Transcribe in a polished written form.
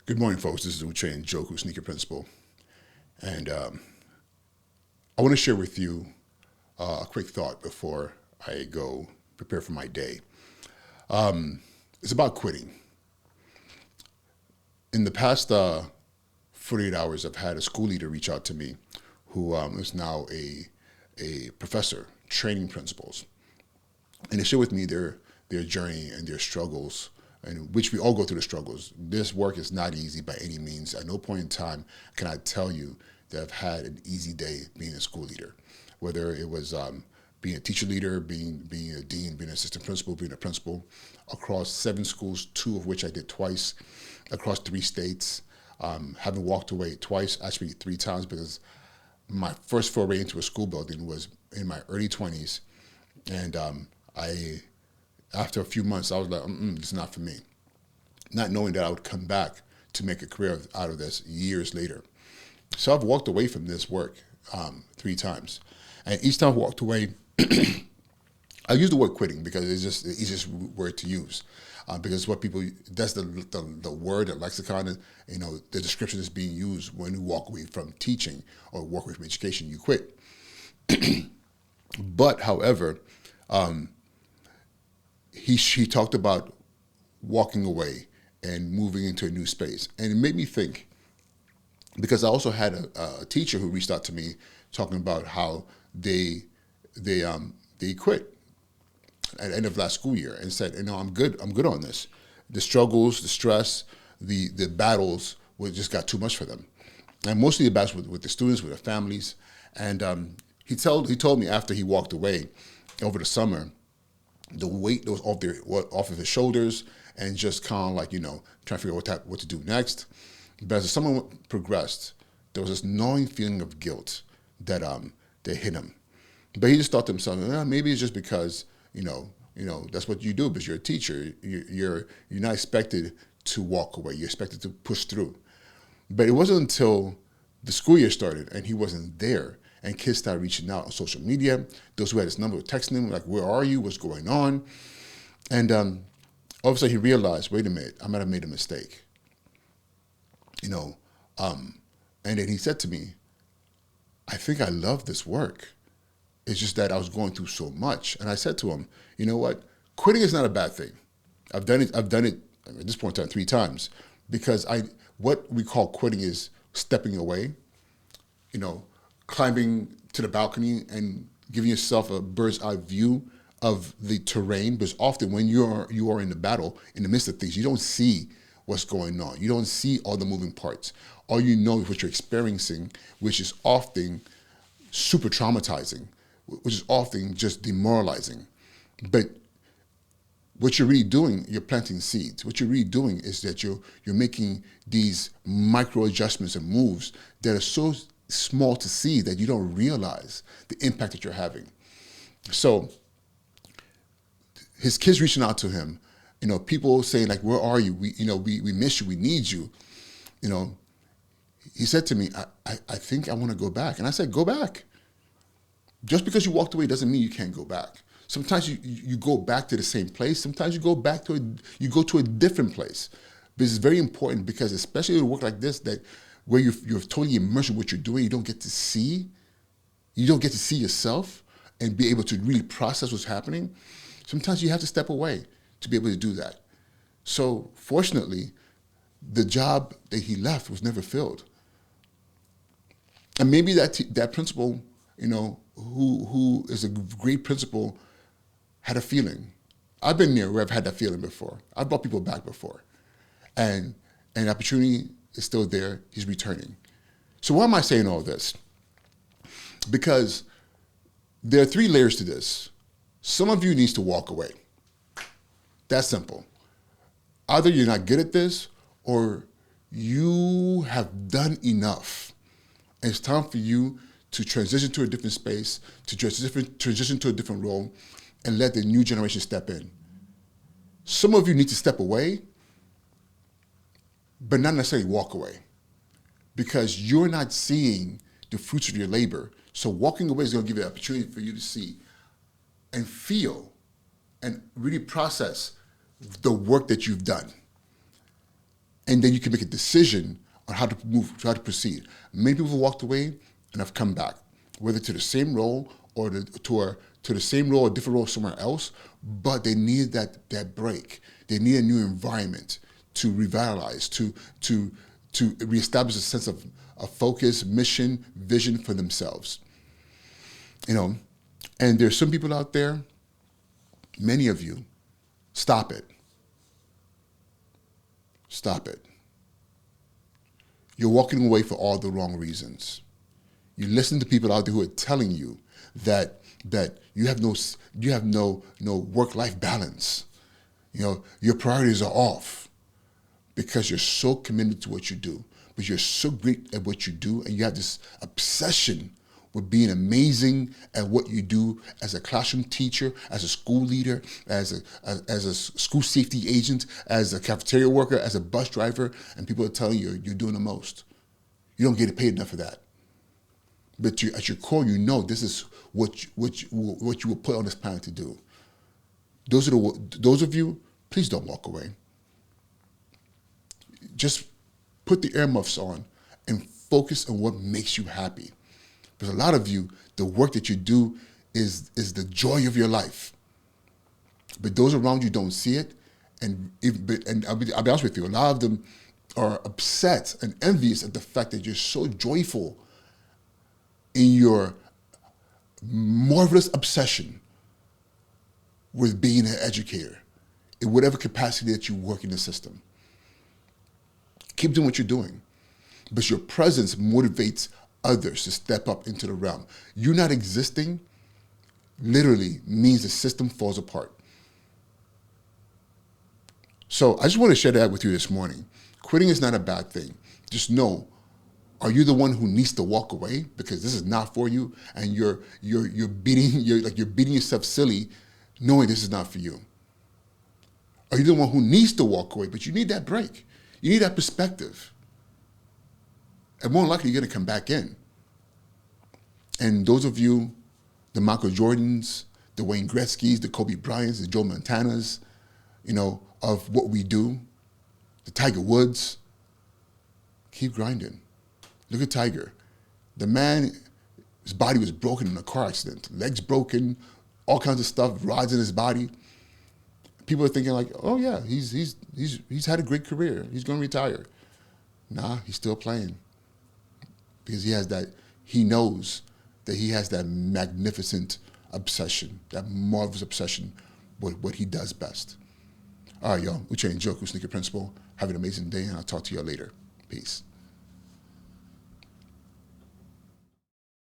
Good morning, folks. This is Uche and Joku, Sneaker Principal. And I want to share with you a quick thought before I go prepare for my day. It's about quitting. In the past 48 hours, I've had a school leader reach out to me who is now a professor training principals. And they share with me their journey and their struggles, in which we all go through the struggles. This work is not easy by any means. At no point in time can I tell you that I've had an easy day being a school leader, whether it was being a teacher leader, being a dean, being an assistant principal, being a principal across 7 schools, 2 of which I did twice, across 3 states, having walked away twice, actually 3 times, because my first foray into a school building was in my early 20s, and after a few months, I was like, it's not for me. Not knowing that I would come back to make a career out of this years later. So I've walked away from this work 3 times. And each time I walked away, I use the word quitting because it's just the easiest word to use. Because what people, that's the word, the lexicon, the description is being used when you walk away from teaching or walk away from education, you quit. But however, he talked about walking away and moving into a new space. And it made me think, because I also had a teacher who reached out to me talking about how they quit at the end of last school year and said, I'm good on this. The struggles, the stress, the battles just got too much for them. And mostly the battles with the students, with the families. And he told me after he walked away over the summer, the weight that was off of his shoulders, and just kind of like, trying to figure out what to do next. But as the summer progressed, there was this gnawing feeling of guilt that hit him. But he just thought to himself, maybe it's just because, that's what you do because you're a teacher. You're not expected to walk away. You're expected to push through. But it wasn't until the school year started and he wasn't there, and kids started reaching out on social media. Those who had his number were texting him, like, where are you? What's going on? And all of a sudden he realized, wait a minute, I might have made a mistake. And then he said to me, I think I love this work. It's just that I was going through so much. And I said to him, you know what? Quitting is not a bad thing. I've done it at this point in time 3 times, because what we call quitting is stepping away, climbing to the balcony and giving yourself a bird's eye view of the terrain. Because often when you are in the battle, in the midst of things, you don't see what's going on. You don't see all the moving parts. All you know is what you're experiencing, which is often super traumatizing, which is often just demoralizing. But what you're really doing, you're planting seeds. What you're really doing is that you're making these micro adjustments and moves that are so small to see that you don't realize the impact that you're having. So his kids reaching out to him, people saying like, where are you? We miss you. We need you. He said to me, I think I want to go back. And I said, go back. Just because you walked away doesn't mean you can't go back. Sometimes you go back to the same place. Sometimes you go to a different place. But it's very important because, especially in a work like this, that where you're totally immersed in what you're doing, you don't get to see yourself and be able to really process what's happening. Sometimes you have to step away to be able to do that. So fortunately, the job that he left was never filled. And maybe that principal, who is a great principal, had a feeling. I've been there where I've had that feeling before. I've brought people back before. And the opportunity is still there. He's returning. So why am I saying all this? Because there are 3 layers to this. Some of you needs to walk away. That's simple. Either you're not good at this or you have done enough. And it's time for you to transition to a different space, to transition to a different role, and let the new generation step in. Some of you need to step away, but not necessarily walk away, because you're not seeing the fruits of your labor. So walking away is going to give you an opportunity for you to see and feel and really process the work that you've done. and then you can make a decision on how to move, how to proceed. Many people have walked away and have come back, whether to the same role or to the same role or different role somewhere else, but they need that break. They need a new environment to revitalize, to reestablish a sense of focus, mission, vision for themselves. And there's some people out there, many of you, stop it. Stop it. You're walking away for all the wrong reasons. You listen to people out there who are telling you that you have no work-life balance. Your priorities are off because you're so committed to what you do, but you're so great at what you do, and you have this obsession with being amazing at what you do as a classroom teacher, as a school leader, as a school safety agent, as a cafeteria worker, as a bus driver, and people are telling you you're doing the most. You don't get paid enough for that. But at your core, this is what you were put on this planet to do. Those of you, please don't walk away. Just put the earmuffs on and focus on what makes you happy. Because a lot of you, the work that you do is the joy of your life. But those around you don't see it. And I'll be honest with you, a lot of them are upset and envious at the fact that you're so joyful in your marvelous obsession with being an educator in whatever capacity that you work in the system. Keep doing what you're doing, but your presence motivates others to step up into the realm. You not existing literally means the system falls apart. So I just want to share that with you this morning. Quitting is not a bad thing. Just know, are you the one who needs to walk away because this is not for you, and you're beating yourself silly, knowing this is not for you? Are you the one who needs to walk away, but you need that break? You need that perspective. And more likely, you're going to come back in. And those of you, the Michael Jordans, the Wayne Gretzkys, the Kobe Bryants, the Joe Montanas, of what we do, the Tiger Woods, keep grinding. Look at Tiger. The man, his body was broken in a car accident, legs broken, all kinds of stuff, rods in his body. People are thinking like, oh yeah, he's had a great career. He's going to retire. Nah, he's still playing because he knows that he has that magnificent obsession, that marvelous obsession with what he does best. All right, y'all. Uche Njoku, Sneaker Principal. Have an amazing day, and I'll talk to y'all later. Peace.